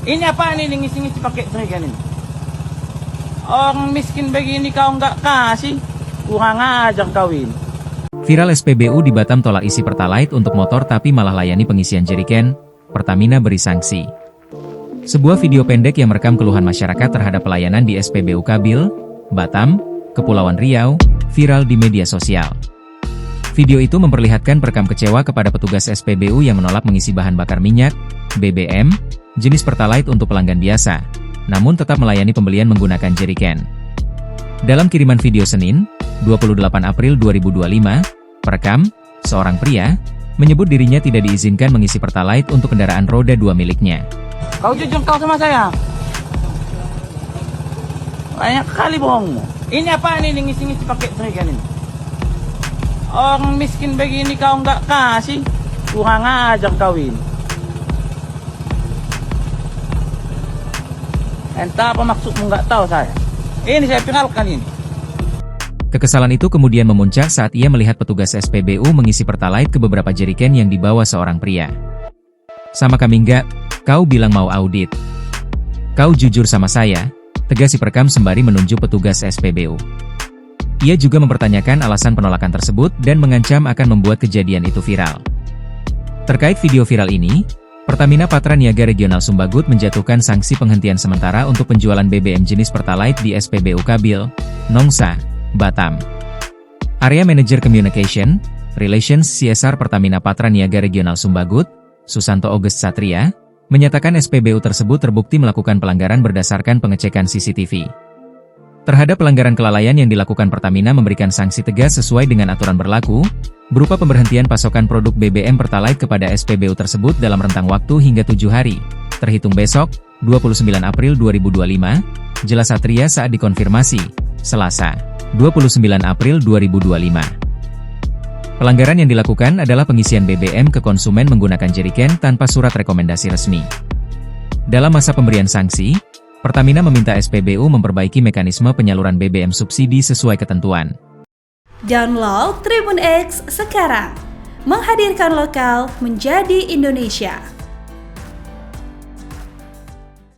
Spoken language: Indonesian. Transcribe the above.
Ini apa nih ngisi-ngisi pakai jerigen ini? Orang miskin begini kau nggak kasih, kurang ajar kawin. Viral SPBU di Batam tolak isi Pertalite untuk motor tapi malah layani pengisian jerigen, Pertamina beri sanksi. Sebuah video pendek yang merekam keluhan masyarakat terhadap pelayanan di SPBU Kabil, Batam, Kepulauan Riau, viral di media sosial. Video itu memperlihatkan perekam kecewa kepada petugas SPBU yang menolak mengisi bahan bakar minyak, BBM, jenis Pertalite untuk pelanggan biasa, namun tetap melayani pembelian menggunakan jerigen. Dalam kiriman video Senin, 28 April 2025, perekam, seorang pria, menyebut dirinya tidak diizinkan mengisi Pertalite untuk kendaraan roda 2 miliknya. Kau jujur kau sama saya. Banyak kali bohongmu. Ini apa nih ngisi-ngisi pakai jerigen ini? Orang miskin begini kau nggak kasih, kurang ajar kawin. Entah apa maksudmu nggak tahu saya. Ini saya viralkan ini. Kekesalan itu kemudian memuncak saat ia melihat petugas SPBU mengisi Pertalite ke beberapa jerigen yang dibawa seorang pria. Sama kami enggak, kau bilang mau audit. Kau jujur sama saya, tegas si perekam sembari menunjuk petugas SPBU. Ia juga mempertanyakan alasan penolakan tersebut dan mengancam akan membuat kejadian itu viral. Terkait video viral ini, Pertamina Patra Niaga Regional Sumbagut menjatuhkan sanksi penghentian sementara untuk penjualan BBM jenis Pertalite di SPBU Kabil, Nongsa, Batam. Area Manager Communication, Relations CSR Pertamina Patra Niaga Regional Sumbagut, Susanto August Satria, menyatakan SPBU tersebut terbukti melakukan pelanggaran berdasarkan pengecekan CCTV. Terhadap pelanggaran kelalaian yang dilakukan Pertamina memberikan sanksi tegas sesuai dengan aturan berlaku, berupa pemberhentian pasokan produk BBM Pertalite kepada SPBU tersebut dalam rentang waktu hingga 7 hari, terhitung besok, 29 April 2025, jelas Satria saat dikonfirmasi, Selasa, 29 April 2025. Pelanggaran yang dilakukan adalah pengisian BBM ke konsumen menggunakan jerigen tanpa surat rekomendasi resmi. Dalam masa pemberian sanksi, Pertamina meminta SPBU memperbaiki mekanisme penyaluran BBM subsidi sesuai ketentuan. Download Tribun X sekarang, menghadirkan lokal menjadi Indonesia.